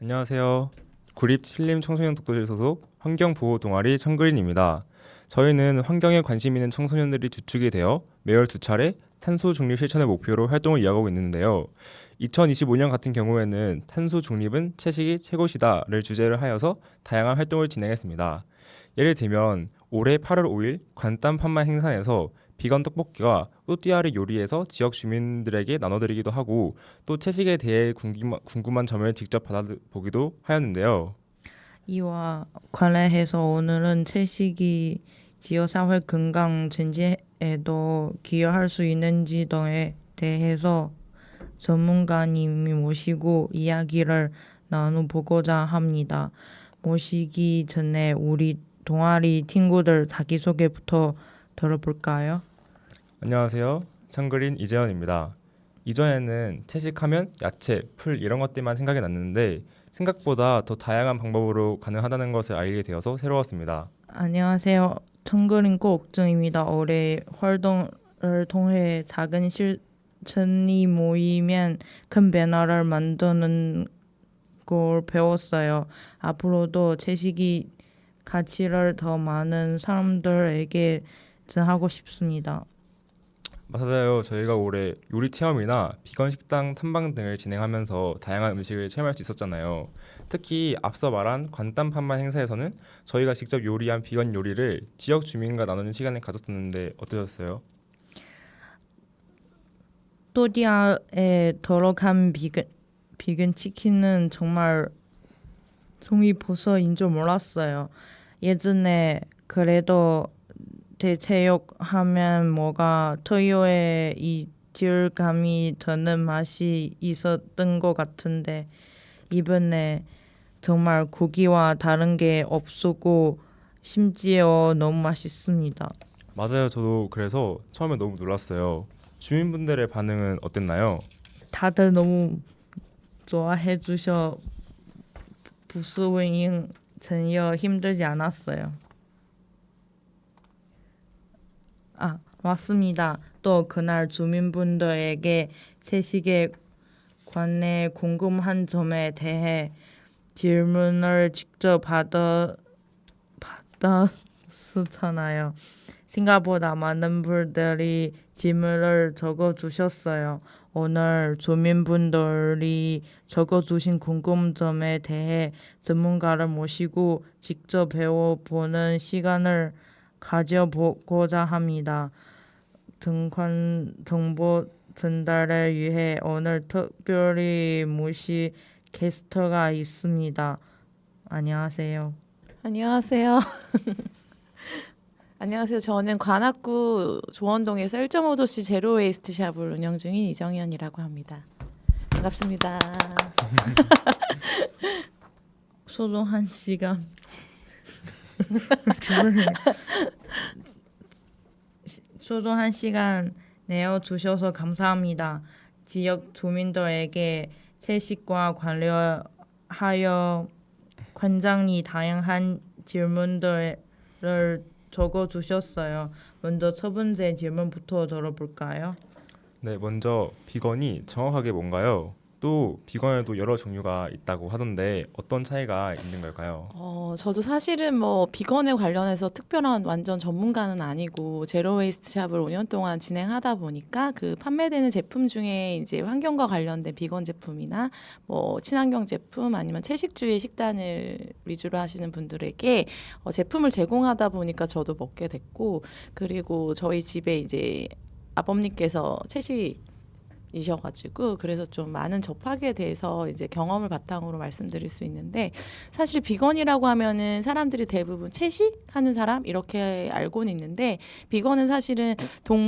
안녕하세요. 구립 신림 청소년 독서실 소속 환경보호 동아리 청그린입니다. 저희는 환경에 관심 있는 청소년들이 주축이 되어 매월 두 차례 탄소 중립 실천을 목표로 활동을 이어가고 있는데요. 2025년 같은 경우에는 탄소 중립은 채식이 최고시다를 주제를 하여서 다양한 활동을 진행했습니다. 예를 들면 올해 8월 5일 관땀 판매 행사에서 비건 떡볶이와 또띠아를 요리해서 지역 주민들에게 나눠드리기도 하고 또 채식에 대해 궁금한 점을 직접 받아보기도 하였는데요. 이와 관련해서 오늘은 채식이 지역사회 건강 증진에도 기여할 수 있는지 등에 대해서 전문가님이 모시고 이야기를 나눠보고자 합니다. 모시기 전에 우리 동아리 친구들 자기소개부터 들어볼까요? 안녕하세요. 창그린 이재현입니다. 이전에는 채식하면 야채, 풀 이런 것들만 생각이 났는데 생각보다 더 다양한 방법으로 가능하다는 것을 알게 되어서 새로웠습니다. 안녕하세요. 청그린 꼭정입니다. 올해 활동을 통해 작은 실천이 모이면 큰 변화를 만드는 걸 배웠어요. 앞으로도 채식이 가치를 더 많은 사람들에게 전하고 싶습니다. 맞아요. 저희가 올해 요리 체험이나 비건 식당 탐방 등을 진행하면서 다양한 음식을 체험할 수 있었잖아요. 특히 앞서 말한 관땀 판만 행사에서는 저희가 직접 요리한 비건 요리를 지역 주민과 나누는 시간을 가졌었는데 어떠셨어요? 또디아에 들어간 비건 치킨은 정말 송이버섯인 줄 몰랐어요. 예전에 그래도 대체육하면 뭐가 토요에 이 질감이 드는 맛이 있었던 것 같은데 이번에 정말 고기와 다른 게 없었고 심지어 너무 맛있습니다. 맞아요. 저도 그래서 처음에 너무 놀랐어요. 주민분들의 반응은 어땠나요? 다들 너무 좋아해 주셔 부스윙 전혀 힘들지 않았어요. 맞습니다. 또 그날 주민분들에게 채식에 관해 궁금한 점에 대해 질문을 직접 받았잖아요. 생각보다 많은 분들이 질문을 적어주셨어요. 오늘 주민분들이 적어주신 궁금점에 대해 전문가를 모시고 직접 배워보는 시간을 가져보고자 합니다. 등관 정보 전달을 위해 오늘 특별히 모신 게스트가 있습니다. 안녕하세요. 안녕하세요. 안녕하세요. 저는 관악구 조원동에서 1.5도씨 제로 웨이스트 샵을 운영 중인 이정현이라고 합니다. 반갑습니다. 소중한 시간 소중한 시간 내어주셔서 감사합니다. 지역 주민들에게 채식과 관련하여 관장이 다양한 질문들을 적어주셨어요. 먼저 첫 번째 질문부터 들어볼까요? 네, 먼저 비건이 정확하게 뭔가요? 또 비건에도 여러 종류가 있다고 하던데 어떤 차이가 있는 걸까요? 저도 사실은 뭐 비건에 관련해서 특별한 완전 전문가는 아니고 제로 웨이스트 샵을 5년 동안 진행하다 보니까 그 판매되는 제품 중에 이제 환경과 관련된 비건 제품이나 뭐 친환경 제품 아니면 채식주의 식단을 위주로 하시는 분들에게 제품을 제공하다 보니까 저도 먹게 됐고, 그리고 저희 집에 이제 아버님께서 채식이셔가지고 그래서 좀 많은 접하기에 대해서 이제 경험을 바탕으로 말씀드릴 수 있는데, 사실 비건이라고 하면은 사람들이 대부분 채식하는 사람 이렇게 알고는 있는데, 비건은 사실은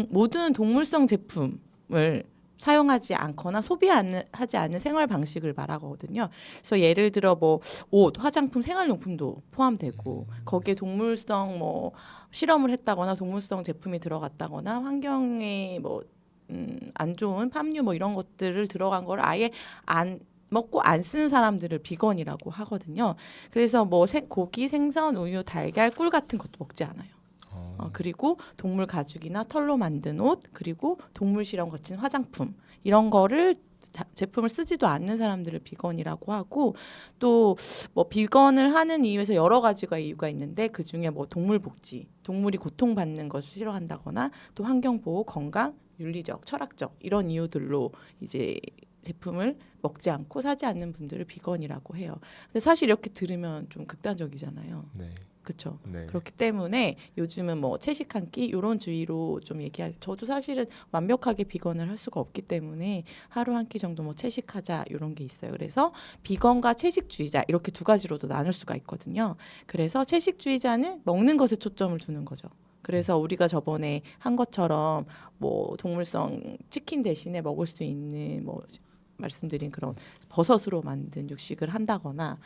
모든 동물성 제품을 사용하지 않거나 소비하지 않는 생활 방식을 말하거든요. 그래서 예를 들어 뭐 옷, 화장품, 생활용품도 포함되고 거기에 동물성 뭐 실험을 했다거나 동물성 제품이 들어갔다거나 환경에 뭐 안 좋은 팜유 뭐 이런 것들을 들어간 걸 아예 안 먹고 안 쓰는 사람들을 비건이라고 하거든요. 그래서 뭐 고기, 생선, 우유, 달걀, 꿀 같은 것도 먹지 않아요. 그리고 동물 가죽이나 털로 만든 옷, 그리고 동물 실험 거친 화장품 이런 거를 제품을 쓰지도 않는 사람들을 비건이라고 하고 또 뭐 비건을 하는 이유에서 여러 가지가 이유가 있는데 그 중에 뭐 동물 복지, 동물이 고통받는 것을 싫어한다거나 또 환경 보호, 건강, 윤리적, 철학적 이런 이유들로 이제 제품을 먹지 않고 사지 않는 분들을 비건이라고 해요. 근데 사실 이렇게 들으면 좀 극단적이잖아요. 네. 그렇죠. 네. 그렇기 때문에 요즘은 뭐 채식 한 끼 이런 주의로 좀 얘기할. 저도 사실은 완벽하게 비건을 할 수가 없기 때문에 하루 한 끼 정도 뭐 채식하자 이런 게 있어요. 그래서 비건과 채식주의자 이렇게 두 가지로도 나눌 수가 있거든요. 그래서 채식주의자는 먹는 것에 초점을 두는 거죠. 그래서 우리가 저번에 한 것처럼 뭐 동물성 치킨 대신에 먹을 수 있는 뭐 말씀드린 그런 버섯으로 만든 육식을 한다거나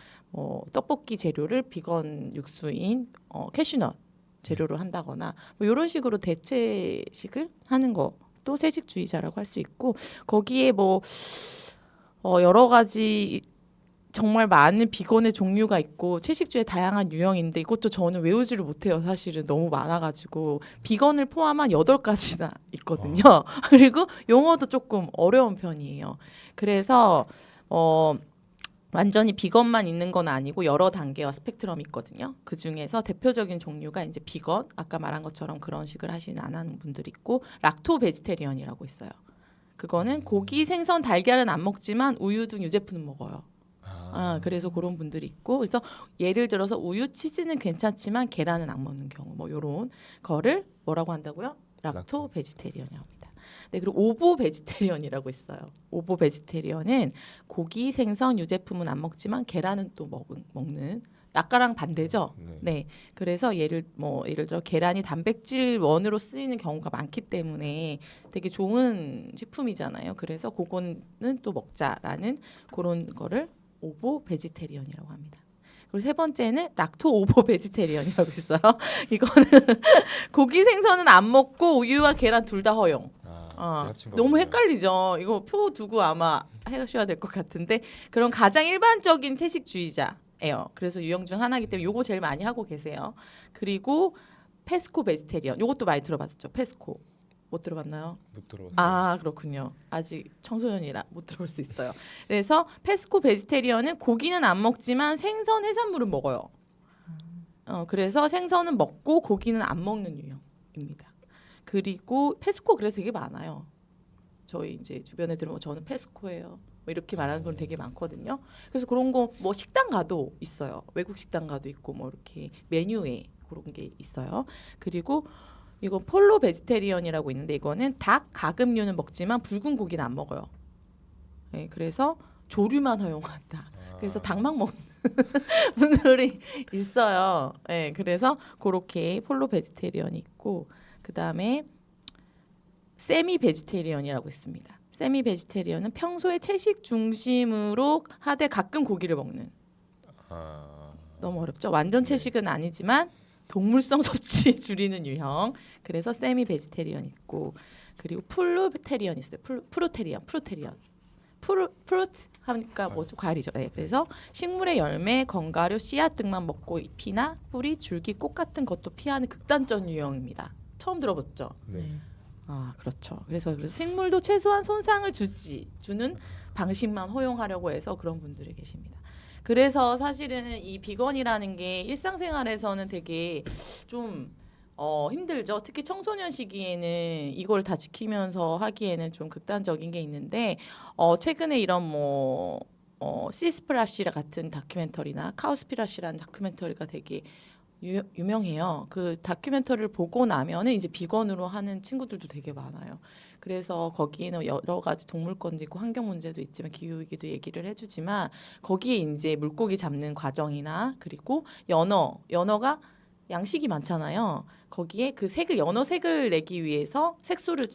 떡볶이 재료를 비건 육수인 캐슈넛 재료로 한다거나 뭐 이런 식으로 대체식을 하는 것도 채식주의자라고 할 수 있고 거기에 뭐 여러 가지 정말 많은 비건의 종류가 있고 채식주의 다양한 유형인데 이것도 저는 외우지를 못해요. 사실은 너무 많아가지고 비건을 포함한 8가지나 있거든요. 그리고 용어도 조금 어려운 편이에요. 그래서 완전히 비건만 있는 건 아니고 여러 단계와 스펙트럼이 있거든요. 그 중에서 대표적인 종류가 이제 비건, 아까 말한 것처럼 그런 식을 하시는 안 하는 분들이 있고 락토 베지테리언이라고 있어요. 그거는 고기, 생선, 달걀은 안 먹지만 우유 등 유제품은 먹어요. 그래서 그런 분들이 있고 그래서 예를 들어서 우유, 치즈는 괜찮지만 계란은 안 먹는 경우 뭐 이런 거를 뭐라고 한다고요? 락토 베지테리언이라고 합니다. 네, 그리고 오보 베지테리언이라고 있어요. 오보 베지테리언은 고기, 생선, 유제품은 안 먹지만 계란은 또 먹는 아까랑 반대죠. 네. 그래서 예를 들어 계란이 단백질 원으로 쓰이는 경우가 많기 때문에 되게 좋은 식품이잖아요. 그래서 그거는 또 먹자라는 그런 거를 오보 베지테리언이라고 합니다. 그리고 세 번째는 락토 오보 베지테리언이라고 있어요. 이거는 고기 생선은 안 먹고 우유와 계란 둘 다 허용. 너무 헷갈리죠. 이거 표 두고 아마 하셔야 될 것 같은데 그런 가장 일반적인 채식주의자예요. 그래서 유형 중 하나이기 때문에 요거 제일 많이 하고 계세요. 그리고 페스코 베지테리언 요것도 많이 들어봤죠. 페스코 못 들어봤나요? 못 들어봤어요. 그렇군요. 아직 청소년이라 못 들어볼 수 있어요. 그래서 페스코 베지테리언은 고기는 안 먹지만 생선, 해산물은 먹어요. 그래서 생선은 먹고 고기는 안 먹는 유형입니다. 그리고 페스코 그래서 되게 많아요. 저희 이제 주변에 들으면 저는 페스코예요. 뭐 이렇게 말하는 분 되게 많거든요. 그래서 그런 거 뭐 식당 가도 있어요. 외국 식당 가도 있고 뭐 이렇게 메뉴에 그런 게 있어요. 그리고 이거 폴로 베지테리언이라고 있는데 이거는 닭, 가금류는 먹지만 붉은 고기는 안 먹어요. 네, 그래서 조류만 허용한다. 그래서 닭만 먹는 분들이 있어요. 네, 그래서 그렇게 폴로 베지테리언이 있고 그 다음에 세미 베지테리언이라고 있습니다. 세미 베지테리언은 평소에 채식 중심으로 하되 가끔 고기를 먹는. 너무 어렵죠. 완전 채식은 아니지만 동물성 섭취 줄이는 유형. 그래서 세미 베지테리언 있고 그리고 플루테리언 있어요. 프루테리언. 프루트 하니까 뭐죠? 과일이죠. 네, 그래서 식물의 열매, 건가류, 씨앗 등만 먹고 잎이나 뿌리, 줄기, 꽃 같은 것도 피하는 극단적 유형입니다. 처음 들어봤죠? 네. 그렇죠. 그래서 식물도 최소한 손상을 주는 방식만 허용하려고 해서 그런 분들이 계십니다. 그래서 사실은 이 비건이라는 게 일상생활에서는 되게 좀 힘들죠. 특히 청소년 시기에는 이걸 다 지키면서 하기에는 좀 극단적인 게 있는데 최근에 이런 시스프라시 같은 다큐멘터리나 카우스피라시라는 다큐멘터리가 되게 유명해요. 그 다큐멘터리를 보고 나면은 이제 비건으로 하는 친구들도 되게 많아요. 그래서 거기에는 여러 가지 동물권도 있고 환경 문제도 있지만 기후위기도 얘기를 해주지만 거기에 이제 물고기 잡는 과정이나 그리고 연어가 양식이 많잖아요. 거기에 그 연어 색을 내기 위해서 색소를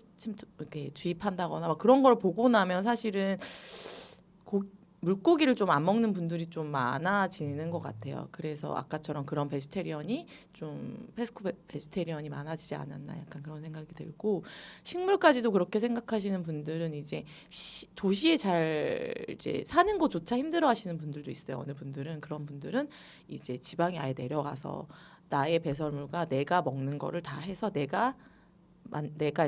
이렇게 주입한다거나 막 그런 걸 보고 나면 사실은 물고기를 좀 안 먹는 분들이 좀 많아지는 것 같아요. 그래서 아까처럼 그런 베지테리언이 좀 페스코 베지테리언이 많아지지 않았나 약간 그런 생각이 들고 식물까지도 그렇게 생각하시는 분들은 이제 도시에 잘 이제 사는 것조차 힘들어하시는 분들도 있어요. 어느 분들은 그런 분들은 이제 지방에 아예 내려가서 나의 배설물과 내가 먹는 거를 다 해서 내가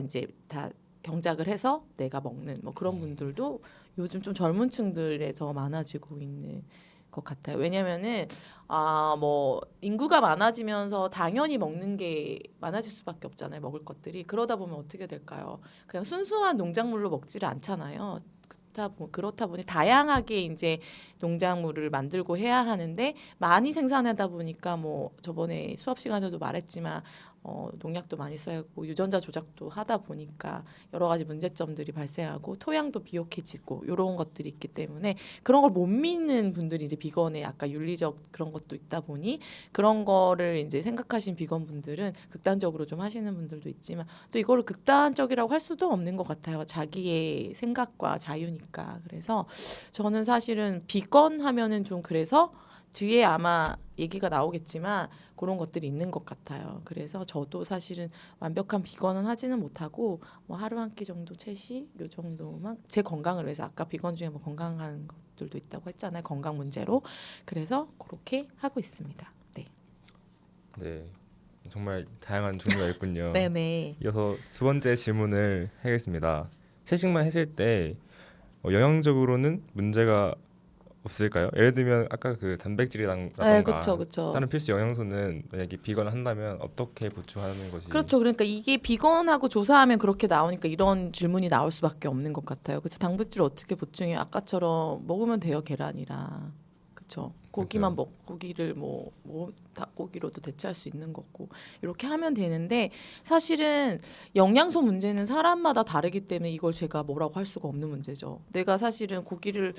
이제 다 경작을 해서 내가 먹는 뭐 그런 분들도 요즘 좀 젊은 층들에 더 많아지고 있는 것 같아요. 왜냐면은 뭐 인구가 많아지면서 당연히 먹는 게 많아질 수밖에 없잖아요. 먹을 것들이. 그러다 보면 어떻게 될까요? 그냥 순수한 농작물로 먹지를 않잖아요. 그렇다 보니 다양하게 이제 농작물을 만들고 해야 하는데 많이 생산하다 보니까 뭐 저번에 수업 시간에도 말했지만 농약도 많이 써야 하고 유전자 조작도 하다 보니까 여러 가지 문제점들이 발생하고 토양도 비옥해지고 이런 것들이 있기 때문에 그런 걸 못 믿는 분들이 이제 비건의 아까 윤리적 그런 것도 있다 보니 그런 거를 이제 생각하신 비건 분들은 극단적으로 좀 하시는 분들도 있지만 또 이거를 극단적이라고 할 수도 없는 것 같아요. 자기의 생각과 자유니까. 그래서 저는 사실은 비건 하면은 좀 그래서 뒤에 아마 얘기가 나오겠지만 그런 것들이 있는 것 같아요. 그래서 저도 사실은 완벽한 비건은 하지는 못하고 뭐 하루 한 끼 정도 채식 요 정도만 제 건강을 위해서 아까 비건 중에 뭐 건강한 것들도 있다고 했잖아요. 건강 문제로. 그래서 그렇게 하고 있습니다. 네. 네, 정말 다양한 종류가 있군요. 네네. 이어서 두 번째 질문을 하겠습니다. 채식만 했을 때 영양적으로는 문제가 없을까요? 예를 들면 아까 그 단백질이라던가 네, 그렇죠, 그렇죠. 다른 필수 영양소는 만약에 비건을 한다면 어떻게 보충하는 것이 그렇죠. 그러니까 이게 비건하고 조사하면 그렇게 나오니까 이런 질문이 나올 수밖에 없는 것 같아요. 그렇죠. 단백질 어떻게 보충해? 아까처럼 먹으면 돼요. 계란이랑. 그렇죠. 고기만 고기를 뭐 닭고기로도 대체할 수 있는 거고 이렇게 하면 되는데 사실은 영양소 문제는 사람마다 다르기 때문에 이걸 제가 뭐라고 할 수가 없는 문제죠. 내가 사실은 고기를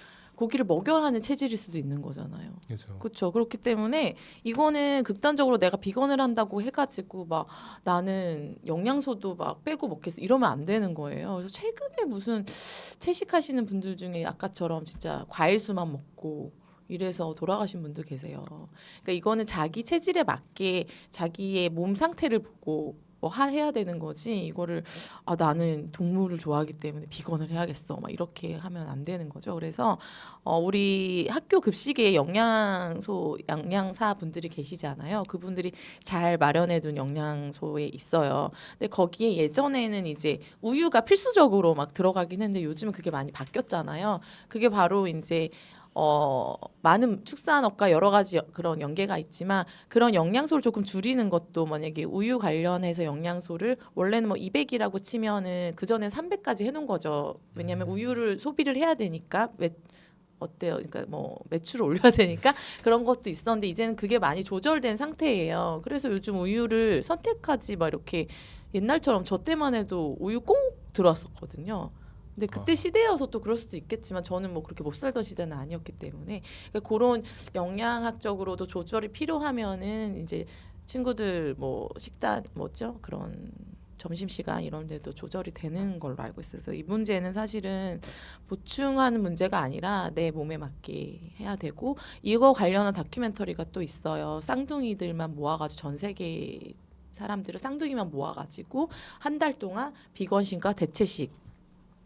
먹여야 하는 체질일 수도 있는 거잖아요. 그렇죠. 그렇죠. 그렇기 때문에 이거는 극단적으로 내가 비건을 한다고 해가지고 막 나는 영양소도 막 빼고 먹겠어 이러면 안 되는 거예요. 그래서 최근에 무슨 채식하시는 분들 중에 아까처럼 진짜 과일수만 먹고 이래서 돌아가신 분들 계세요. 그러니까 이거는 자기 체질에 맞게 자기의 몸 상태를 보고 해야 되는 거지 이거를 나는 동물을 좋아하기 때문에 비건을 해야겠어 막 이렇게 하면 안 되는 거죠. 그래서 우리 학교 급식에 영양사 분들이 계시잖아요. 그분들이 잘 마련해둔 영양소에 있어요. 근데 거기에 예전에는 이제 우유가 필수적으로 막 들어가긴 했는데 요즘은 그게 많이 바뀌었잖아요. 그게 바로 이제 많은 축산업과 여러 가지 그런 연계가 있지만 그런 영양소를 조금 줄이는 것도 만약에 우유 관련해서 영양소를 원래는 뭐 200이라고 치면은 그 전에 300까지 해놓은 거죠. 왜냐하면 우유를 소비를 해야 되니까 어때요? 그러니까 뭐 매출을 올려야 되니까 그런 것도 있었는데 이제는 그게 많이 조절된 상태예요. 그래서 요즘 우유를 선택하지 막 이렇게 옛날처럼 저 때만 해도 우유 꽁 들어왔었거든요. 근데 그때 시대여서 또 그럴 수도 있겠지만 저는 뭐 그렇게 못 살던 시대는 아니었기 때문에 그러니까 그런 영양학적으로도 조절이 필요하면은 이제 친구들 뭐 식단 뭐죠 그런 점심시간 이런 데도 조절이 되는 걸로 알고 있어요. 그래서 이 문제는 사실은 보충하는 문제가 아니라 내 몸에 맞게 해야 되고 이거 관련한 다큐멘터리가 또 있어요. 쌍둥이들만 모아가지고 전 세계 사람들을 쌍둥이만 모아가지고 한 달 동안 비건식과 대체식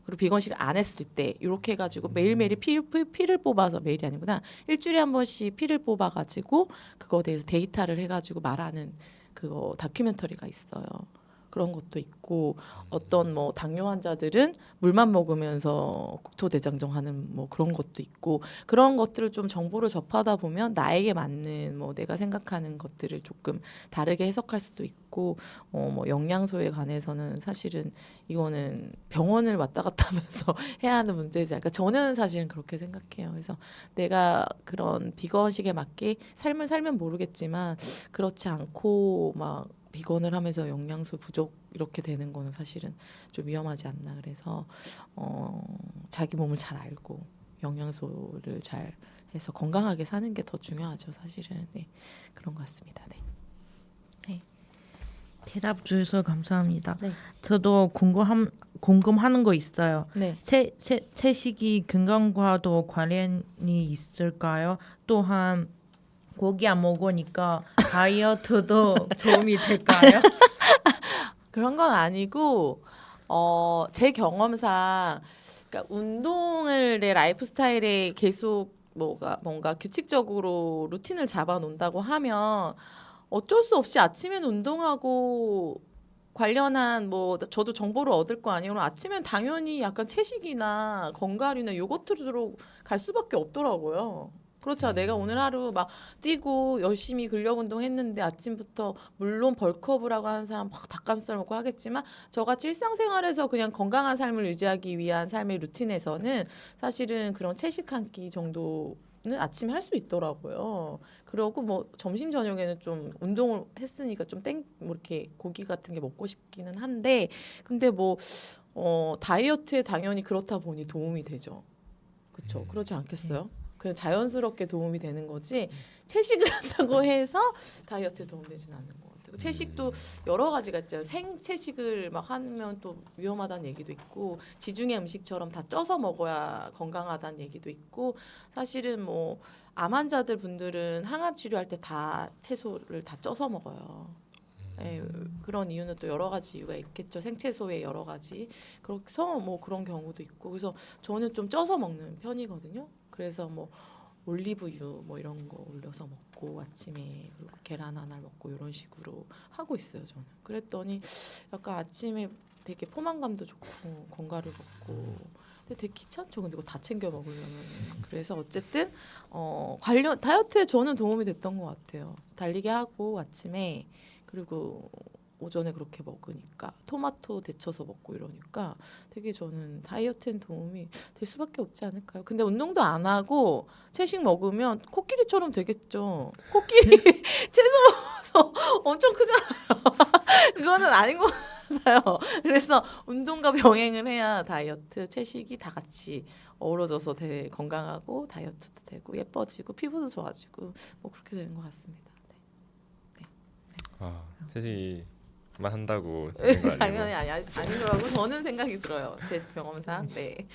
그리고 비건식을 안 했을 때 이렇게 해가지고 매일매일 피를 뽑아서 매일이 아니구나 일주일에 한 번씩 피를 뽑아가지고 그거에 대해서 데이터를 해가지고 말하는 그거 다큐멘터리가 있어요. 그런 것도 있고 어떤 뭐 당뇨 환자들은 물만 먹으면서 국토대장정하는 뭐 그런 것도 있고 그런 것들을 좀 정보를 접하다 보면 나에게 맞는 뭐 내가 생각하는 것들을 조금 다르게 해석할 수도 있고 뭐 영양소에 관해서는 사실은 이거는 병원을 왔다 갔다 하면서 해야 하는 문제지 않을까 저는 사실은 그렇게 생각해요. 그래서 내가 그런 비건식에 맞게 삶을 살면 모르겠지만 그렇지 않고 막 비건을 하면서 영양소 부족 이렇게 되는 거는 사실은 좀 위험하지 않나. 그래서 자기 몸을 잘 알고 영양소를 잘 해서 건강하게 사는 게 더 중요하죠. 사실은 네. 그런 것 같습니다. 네. 네. 대답 주셔서 감사합니다. 네. 저도 궁금하는 거 있어요. 네. 채식이 건강과도 관련이 있을까요? 또한 고기 안 먹으니까 다이어트도 도움이 될까요? 그런 건 아니고 제 경험상 그러니까 운동을 내 라이프 스타일에 계속 뭔가 규칙적으로 루틴을 잡아 놓는다고 하면 어쩔 수 없이 아침엔 운동하고 관련한 뭐 저도 정보를 얻을 거 아니에요. 그럼 아침엔 당연히 약간 채식이나 건강이나 요거트로 갈 수밖에 없더라고요. 그렇죠. 내가 오늘 하루 막 뛰고 열심히 근력 운동했는데 아침부터 물론 벌크업을 하고 하는 사람 막 닭가슴살 먹고 하겠지만 저같이 일상생활에서 그냥 건강한 삶을 유지하기 위한 삶의 루틴에서는 사실은 그런 채식 한 끼 정도는 아침에 할 수 있더라고요. 그러고 뭐 점심 저녁에는 좀 운동을 했으니까 좀 뭐 이렇게 고기 같은 게 먹고 싶기는 한데 근데 뭐 다이어트에 당연히 그렇다 보니 도움이 되죠. 그렇죠. 그렇지 않겠어요? 그냥 자연스럽게 도움이 되는 거지 채식을 한다고 해서 다이어트에 도움되지는 않는 것 같아요. 채식도 여러 가지가 있죠. 생채식을 막 하면 또 위험하다는 얘기도 있고 지중해 음식처럼 다 쪄서 먹어야 건강하다는 얘기도 있고 사실은 뭐 암 환자들 분들은 항암 치료할 때 다 채소를 다 쪄서 먹어요. 네, 그런 이유는 또 여러 가지 이유가 있겠죠. 생채소의 여러 가지. 그래서 뭐 그런 경우도 있고. 그래서 저는 좀 쪄서 먹는 편이거든요. 그래서 뭐 올리브유 뭐 이런 거 올려서 먹고 아침에 그리고 계란 하나 먹고 이런 식으로 하고 있어요. 저는. 그랬더니 약간 아침에 되게 포만감도 좋고 건강을 먹고. 근데 되게 귀찮죠. 근데 이거 다 챙겨 먹으려면. 그래서 어쨌든 관련 다이어트에 저는 도움이 됐던 것 같아요. 달리기 하고 아침에 그리고 오전에 그렇게 먹으니까 토마토 데쳐서 먹고 이러니까 되게 저는 다이어트엔 도움이 될 수밖에 없지 않을까요? 근데 운동도 안 하고 채식 먹으면 코끼리처럼 되겠죠. 코끼리 채소 먹어서 엄청 크잖아요. 그거는 아닌 것 같아요. 그래서 운동과 병행을 해야 다이어트, 채식이 다 같이 어우러져서 되게 건강하고 다이어트도 되고 예뻐지고 피부도 좋아지고 뭐 그렇게 되는 것 같습니다. 채식만 한다고 되는 거 아니고 당연히 아니더라고 저는 생각이 들어요. 제 경험상. 네.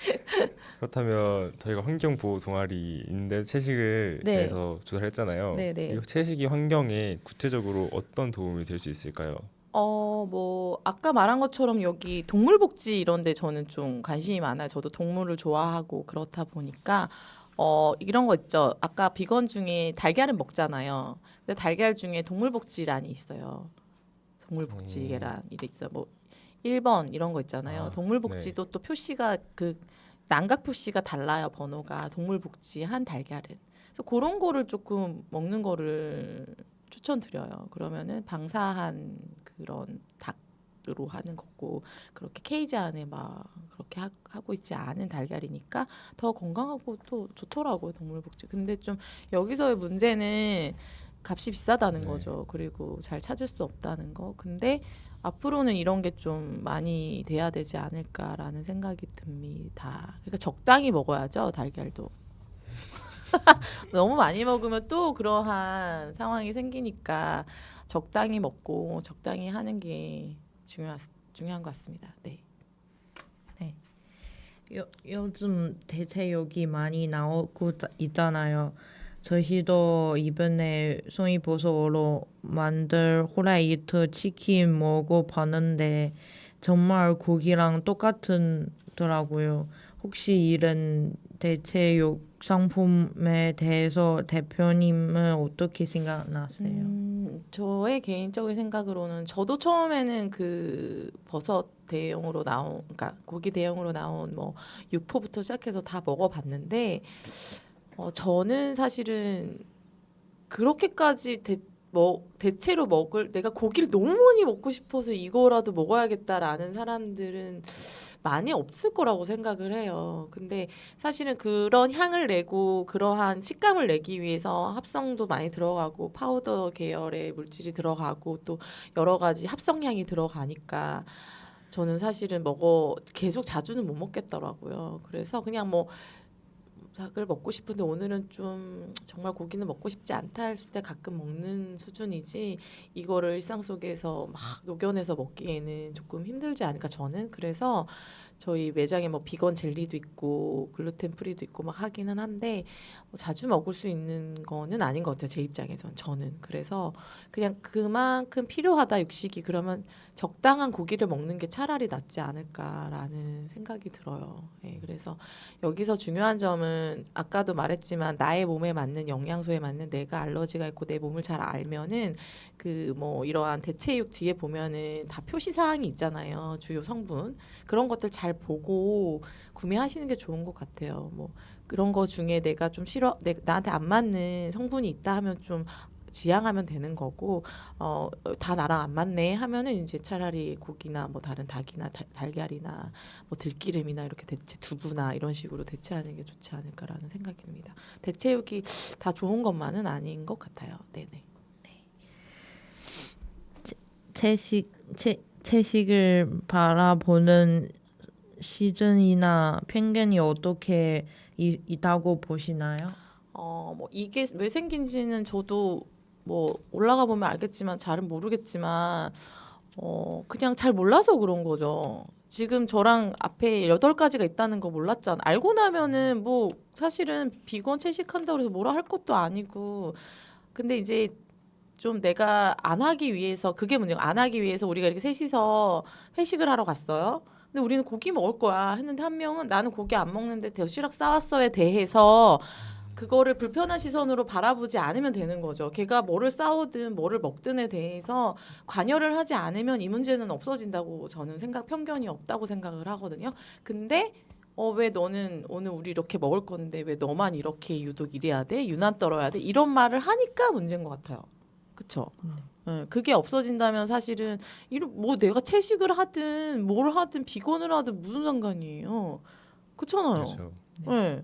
그렇다면 저희가 환경 보호 동아리인데 채식을 네. 대해서 조사를 했잖아요. 네, 네. 이 채식이 환경에 구체적으로 어떤 도움이 될 수 있을까요? 뭐 아까 말한 것처럼 여기 동물복지 이런 데 저는 좀 관심이 많아요. 저도 동물을 좋아하고 그렇다 보니까 이런 거 있죠. 아까 비건 중에 달걀을 먹잖아요. 근데 달걀 중에 동물복지란이 있어요. 동물복지 계란 이래 있어요. 뭐 1번 이런 거 있잖아요. 동물복지도 또 표시가 그 난각 표시가 달라요. 번호가 동물복지 한 달걀은. 그래서 그런 거를 조금 먹는 거를 추천드려요. 그러면은 방사한 그런 닭으로 하는 거고 그렇게 케이지 안에 막 그렇게 하고 있지 않은 달걀이니까 더 건강하고 또 좋더라고요. 동물복지. 근데 좀 여기서의 문제는 값이 비싸다는 거죠. 그리고 잘 찾을 수 없다는 거. 근데 앞으로는 이런 게 좀 많이 돼야 되지 않을까라는 생각이 듭니다. 그러니까 적당히 먹어야죠. 달걀도. 너무 많이 먹으면 또 그러한 상황이 생기니까 적당히 먹고 적당히 하는 게 중요한 것 같습니다. 네. 요즘 대체육이 많이 나오고 있잖아요. 저희도 이번에 송이버섯으로 만들 후라이드 치킨 먹어봤는데 정말 고기랑 똑같더라고요. 혹시 이런 대체육 상품에 대해서 대표님은 어떻게 생각나세요? 저의 개인적인 생각으로는 저도 처음에는 그 버섯 대용으로 나온, 그러니까 고기 대용으로 나온 뭐 육포부터 시작해서 다 먹어봤는데 저는 사실은 그렇게까지 대체로 내가 고기를 너무 많이 먹고 싶어서 이거라도 먹어야겠다라는 사람들은 많이 없을 거라고 생각을 해요. 근데 사실은 그런 향을 내고 그러한 식감을 내기 위해서 합성도 많이 들어가고 파우더 계열의 물질이 들어가고 또 여러 가지 합성향이 들어가니까 저는 사실은 계속 자주는 못 먹겠더라고요. 그래서 그냥 뭐 닭을 먹고 싶은데 오늘은 좀 정말 고기는 먹고 싶지 않다 했을 때 가끔 먹는 수준이지 이거를 일상 속에서 막 녹여내서 먹기에는 조금 힘들지 않을까 저는. 그래서 저희 매장에 뭐 비건 젤리도 있고 글루텐 프리도 있고 막 하기는 한데 뭐 자주 먹을 수 있는 거는 아닌 것 같아요. 제 입장에선 저는. 그래서 그냥 그만큼 필요하다 육식이 그러면 적당한 고기를 먹는 게 차라리 낫지 않을까라는 생각이 들어요. 예, 그래서 여기서 중요한 점은 아까도 말했지만 나의 몸에 맞는 영양소에 맞는 내가 알러지가 있고 내 몸을 잘 알면은 그 뭐 이러한 대체육 뒤에 보면은 다 표시 사항이 있잖아요. 주요 성분 그런 것들 잘 보고 구매하시는 게 좋은 것 같아요. 뭐 그런 거 중에 내가 좀 싫어 나한테 안 맞는 성분이 있다 하면 좀 지양하면 되는 거고 다 나랑 안 맞네 하면은 이제 차라리 고기나 뭐 다른 닭이나 달걀이나 뭐 들기름이나 이렇게 대체 두부나 이런 식으로 대체하는 게 좋지 않을까라는 생각이 듭니다. 대체육이 다 좋은 것만은 아닌 것 같아요. 네네. 채식을 바라보는 시즌이나 편견이 어떻게 있다고 보시나요? 뭐 이게 왜 생긴지는 저도 뭐 올라가 보면 알겠지만 잘은 모르겠지만 그냥 잘 몰라서 그런 거죠. 지금 저랑 앞에 8가지가 있다는 거 몰랐잖아. 알고 나면은 뭐 사실은 비건 채식한다고 해서 뭐라 할 것도 아니고 근데 이제 좀 내가 안 하기 위해서 그게 문제고 안 하기 위해서 우리가 이렇게 셋이서 회식을 하러 갔어요. 근데 우리는 고기 먹을 거야 했는데 한 명은 나는 고기 안 먹는데 도시락 싸왔어에 대해서 그거를 불편한 시선으로 바라보지 않으면 되는 거죠. 걔가 뭐를 싸우든 뭐를 먹든에 대해서 관여를 하지 않으면 이 문제는 없어진다고 저는 편견이 없다고 생각을 하거든요. 근데 왜 너는 오늘 우리 이렇게 먹을 건데 왜 너만 이렇게 유독 이래야 돼? 유난 떨어야 돼? 이런 말을 하니까 문제인 것 같아요. 그쵸? 그게 없어진다면 사실은 뭐 내가 채식을 하든 뭘 하든 비건을 하든 무슨 상관이에요. 그렇잖아요. 그렇죠. 네.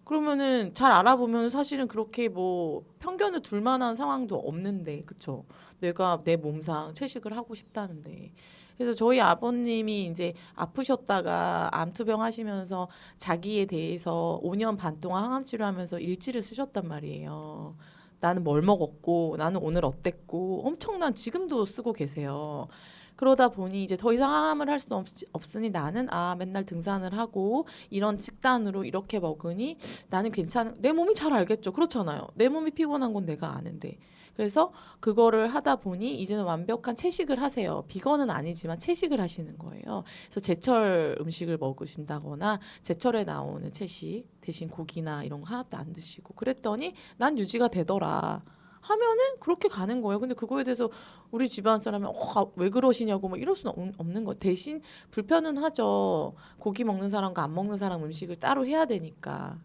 그러면은 잘 알아보면 사실은 그렇게 뭐 편견을 둘 만한 상황도 없는데, 그쵸? 내가 내 몸상 채식을 하고 싶다는데. 그래서 저희 아버님이 이제 아프셨다가 암투병 하시면서 자기에 대해서 5년 반 동안 항암 치료하면서 일지를 쓰셨단 말이에요. 나는 뭘 먹었고, 나는 오늘 어땠고, 엄청난 지금도 쓰고 계세요. 그러다 보니 이제 더 이상 항암을 할 수 없으니 나는 맨날 등산을 하고 이런 식단으로 이렇게 먹으니 나는 괜찮은 내 몸이 잘 알겠죠. 그렇잖아요. 내 몸이 피곤한 건 내가 아는데. 그래서 그거를 하다 보니 이제는 완벽한 채식을 하세요. 비건은 아니지만 채식을 하시는 거예요. 그래서 제철 음식을 먹으신다거나 제철에 나오는 채식 대신 고기나 이런 거 하나도 안 드시고 그랬더니 난 유지가 되더라. 하면은 그렇게 가는 거예요. 근데 그거에 대해서 우리 집안 사람이 왜 그러시냐고 뭐 이럴 수는 없는 거. 대신 불편은 하죠. 고기 먹는 사람과 안 먹는 사람 음식을 따로 해야 되니까.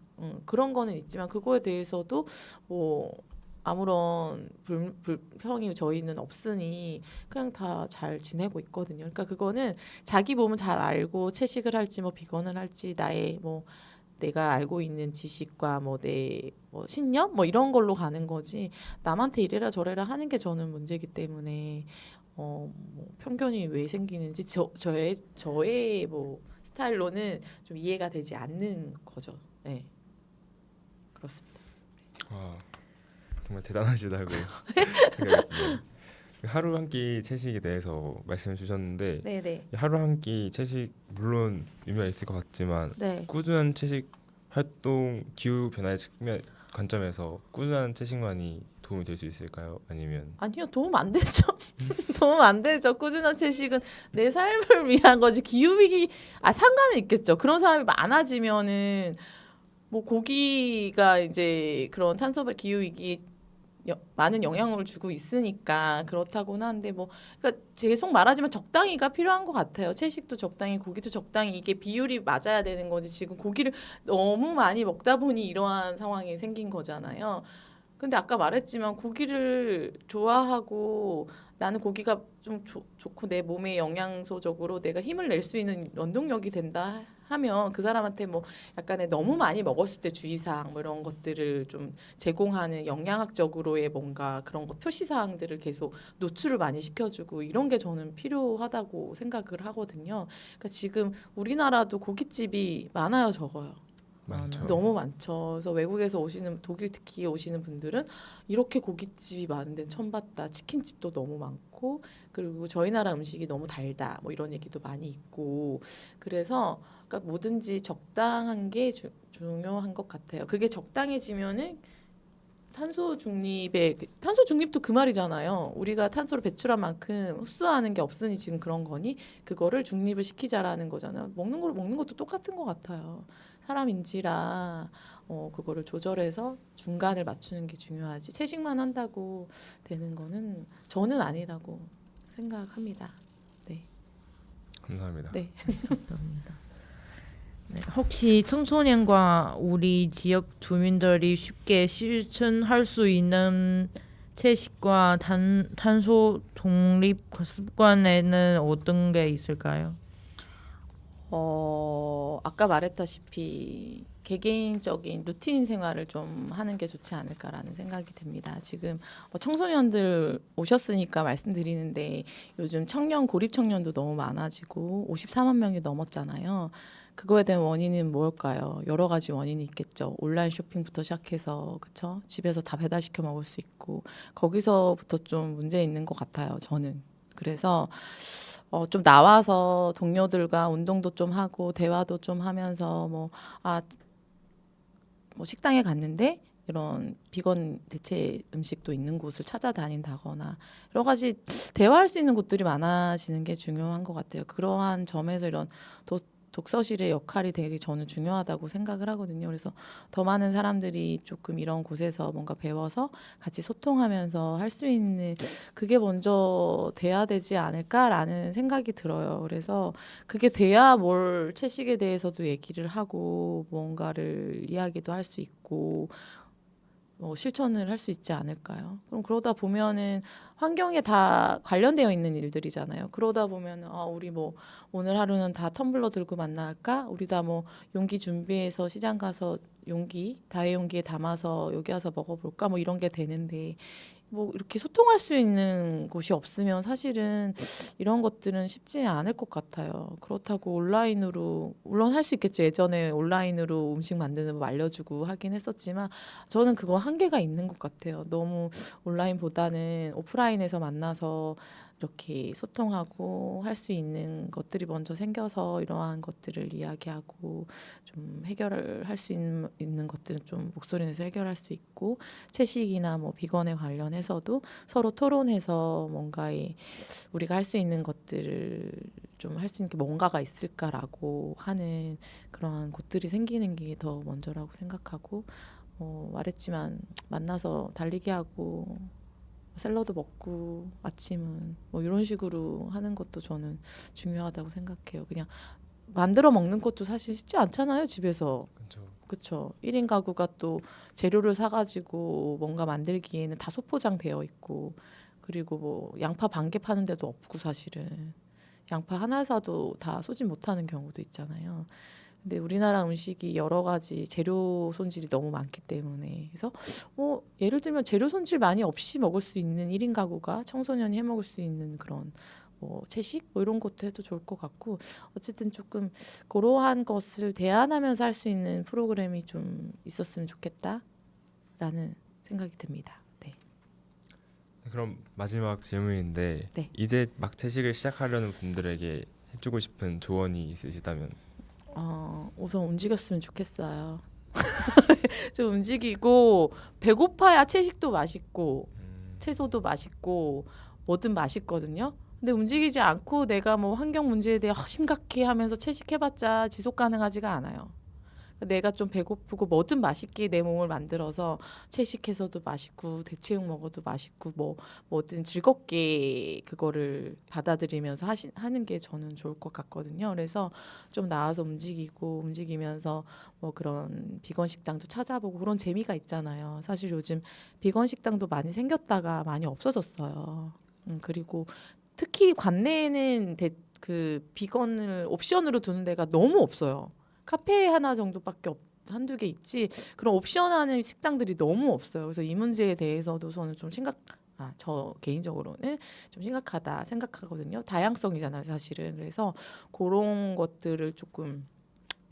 그런 거는 있지만 그거에 대해서도 뭐 아무런 불평이 저희는 없으니 그냥 다 잘 지내고 있거든요. 그러니까 그거는 자기 몸은 잘 알고 채식을 할지 뭐 비건을 할지 나의 뭐 내가 알고 있는 지식과 뭐 내 뭐 신념 뭐 이런 걸로 가는 거지 남한테 이래라 저래라 하는 게 저는 문제이기 때문에 뭐 편견이 왜 생기는지 저의 뭐 스타일로는 좀 이해가 되지 않는 거죠. 네, 그렇습니다. 와, 정말 대단하시다고 생각이 드네요. 하루 한 끼 채식에 대해서 말씀해 주셨는데 네네. 하루 한 끼 채식 물론 의미가 있을 것 같지만 네. 꾸준한 채식 활동 기후 변화의 관점에서 꾸준한 채식만이 도움이 될 수 있을까요? 아니면 아니요, 도움 안 되죠. 도움 안 되죠. 꾸준한 채식은 내 삶을 위한 거지. 기후위기 상관은 있겠죠. 그런 사람이 많아지면은 뭐 고기가 이제 그런 기후위기에 많은 영향을 주고 있으니까 그렇다고는 한데 뭐 그러니까 계속 말하지만 적당히가 필요한 것 같아요. 채식도 적당히 고기도 적당히 이게 비율이 맞아야 되는 거지. 지금 고기를 너무 많이 먹다 보니 이러한 상황이 생긴 거잖아요. 근데 아까 말했지만 고기를 좋아하고 나는 고기가 좀 좋고 내 몸에 영양소적으로 내가 힘을 낼 수 있는 원동력이 된다 하면 그 사람한테 뭐 약간의 너무 많이 먹었을 때 주의사항 뭐 이런 것들을 좀 제공하는 영양학적으로의 뭔가 그런 거 표시사항들을 계속 노출을 많이 시켜주고 이런 게 저는 필요하다고 생각을 하거든요. 그러니까 지금 우리나라도 고깃집이 많아요, 적어요. 많죠. 너무 많죠. 그래서 외국에서 오시는 독일 특히 오시는 분들은 이렇게 고깃집이 많은 데는 처음 봤다. 치킨집도 너무 많고 그리고 저희 나라 음식이 너무 달다. 뭐 이런 얘기도 많이 있고 그래서 그러니까 뭐든지 적당한 게 중요한 것 같아요. 그게 적당해지면은 탄소 중립도 그 말이잖아요. 우리가 탄소를 배출한 만큼 흡수하는 게 없으니 지금 그런 거니 그거를 중립을 시키자라는 거잖아요. 먹는 것도 똑같은 것 같아요. 사람인지라 그거를 조절해서 중간을 맞추는 게 중요하지. 채식만 한다고 되는 거는 저는 아니라고 생각합니다. 네. 감사합니다. 네. 감사합니다. 네, 혹시 청소년과 우리 지역 주민들이 쉽게 실천할 수 있는 채식과 탄소 독립 습관에는 어떤 게 있을까요? 아까 말했다시피 개개인적인 루틴 생활을 좀 하는 게 좋지 않을까라는 생각이 듭니다. 지금 청소년들 오셨으니까 말씀드리는데 요즘 고립 청년도 너무 많아지고 54만 명이 넘었잖아요. 그거에 대한 원인은 뭘까요? 여러 가지 원인이 있겠죠. 온라인 쇼핑부터 시작해서 그쵸? 집에서 다 배달시켜 먹을 수 있고 거기서부터 좀 문제 있는 것 같아요. 저는. 그래서 좀 나와서 동료들과 운동도 좀 하고 대화도 좀 하면서 뭐 식당에 갔는데 이런 비건 대체 음식도 있는 곳을 찾아다닌다거나 여러 가지 대화할 수 있는 곳들이 많아지는 게 중요한 것 같아요. 그러한 점에서 이런 독서실의 역할이 되게 저는 중요하다고 생각을 하거든요. 그래서 더 많은 사람들이 조금 이런 곳에서 뭔가 배워서 같이 소통하면서 할 수 있는 그게 먼저 돼야 되지 않을까라는 생각이 들어요. 그래서 그게 돼야 뭘 채식에 대해서도 얘기를 하고 뭔가를 이야기도 할 수 있고 실천을 할 수 있지 않을까요? 그럼 그러다 보면은 환경에 다 관련되어 있는 일들이잖아요. 그러다 보면은 우리 뭐 오늘 하루는 다 텀블러 들고 만날까? 우리 다 뭐 용기 준비해서 시장 가서 다회용기에 담아서 여기 와서 먹어볼까? 뭐 이런 게 되는데 뭐 이렇게 소통할 수 있는 곳이 없으면 사실은 이런 것들은 쉽지 않을 것 같아요. 그렇다고 온라인으로 물론 할 수 있겠죠. 예전에 온라인으로 음식 만드는 법 알려주고 하긴 했었지만 저는 그거 한계가 있는 것 같아요. 너무 온라인보다는 오프라인에서 만나서 이렇게 소통하고 할 수 있는 것들이 먼저 생겨서 이러한 것들을 이야기하고 좀 해결을 할 수 있는 것들은 좀 목소리 내서 해결할 수 있고 채식이나 뭐 비건에 관련해서도 서로 토론해서 뭔가의 우리가 할 수 있는 것들을 좀 할 수 있는 게 뭔가가 있을까라고 하는 그러한 곳들이 생기는 게 더 먼저라고 생각하고 말했지만 만나서 달리기 하고 샐러드 먹고 아침은 뭐 이런 식으로 하는 것도 저는 중요하다고 생각해요. 그냥 만들어 먹는 것도 사실 쉽지 않잖아요, 집에서. 그렇죠. 그렇죠. 1인 가구가 또 재료를 사가지고 뭔가 만들기에는 다 소포장 되어 있고 그리고 뭐 양파 반 개 파는 데도 없고 사실은 양파 하나 사도 다 소진 못하는 경우도 있잖아요. 근데 우리나라 음식이 여러 가지 재료 손질이 너무 많기 때문에 그래서 예를 들면 재료 손질 많이 없이 먹을 수 있는 1인 가구가 청소년이 해 먹을 수 있는 그런 채식 뭐 이런 것도 해도 좋을 것 같고 어쨌든 조금 그러한 것을 대안하면서 할 수 있는 프로그램이 좀 있었으면 좋겠다라는 생각이 듭니다. 네. 그럼 마지막 질문인데 네. 이제 막 채식을 시작하려는 분들에게 해주고 싶은 조언이 있으시다면? 우선 움직였으면 좋겠어요. 좀 움직이고 배고파야 채식도 맛있고 채소도 맛있고 뭐든 맛있거든요. 근데 움직이지 않고 내가 뭐 환경 문제에 대해 심각해 하면서 채식해봤자 지속 가능하지가 않아요. 내가 좀 배고프고 뭐든 맛있게 내 몸을 만들어서 채식해서도 맛있고 대체육 먹어도 맛있고 뭐든 즐겁게 그거를 받아들이면서 하는 게 저는 좋을 것 같거든요. 그래서 좀 나와서 움직이면서 뭐 그런 비건 식당도 찾아보고 그런 재미가 있잖아요. 사실 요즘 비건 식당도 많이 생겼다가 많이 없어졌어요. 그리고 특히 관내에는 그 비건을 옵션으로 두는 데가 너무 없어요. 카페 하나 정도밖에 한두 개 있지 그런 옵션하는 식당들이 너무 없어요. 그래서 이 문제에 대해서도 저는 좀 저 개인적으로는 좀 심각하다 생각하거든요. 다양성이잖아요, 사실은. 그래서 그런 것들을 조금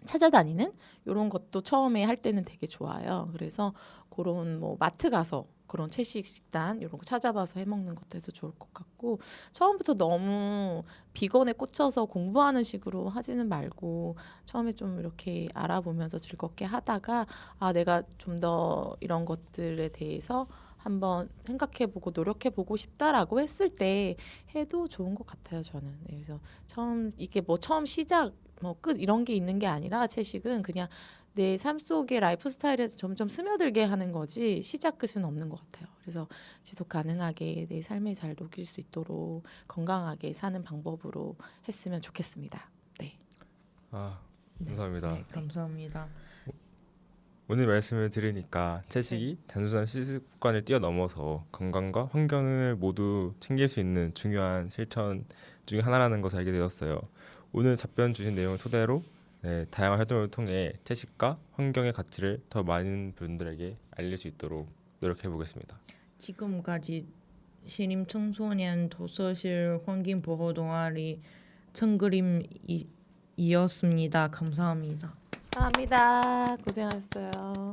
찾아다니는 이런 것도 처음에 할 때는 되게 좋아요. 그래서 그런 뭐 마트 가서 그런 채식 식단 이런 거 찾아봐서 해 먹는 것도 해도 좋을 것 같고 처음부터 너무 비건에 꽂혀서 공부하는 식으로 하지는 말고 처음에 좀 이렇게 알아보면서 즐겁게 하다가 아 내가 좀 더 이런 것들에 대해서 한번 생각해보고 노력해보고 싶다라고 했을 때 해도 좋은 것 같아요 저는. 네, 그래서 처음 이게 뭐 처음 시작 뭐 끝 이런 게 있는 게 아니라 채식은 그냥 내 삶 속의 라이프 스타일에서 점점 스며들게 하는 거지 시작 끝은 없는 것 같아요. 그래서 지속 가능하게 내 삶에 잘 녹일 수 있도록 건강하게 사는 방법으로 했으면 좋겠습니다. 네. 아, 감사합니다. 네, 감사합니다. 오늘 말씀을 들으니까 채식이 단순한 식습 습관을 뛰어넘어서 건강과 환경을 모두 챙길 수 있는 중요한 실천 중에 하나라는 것을 알게 되었어요. 오늘 답변 주신 내용을 토대로 다양한 활동을 통해 채식과 환경의 가치를 더 많은 분들에게 알릴 수 있도록 노력해 보겠습니다. 지금까지 신임 청소년 도서실 환경 보호 동아리 청그림이었습니다. 감사합니다. 감사합니다. 고생하셨어요.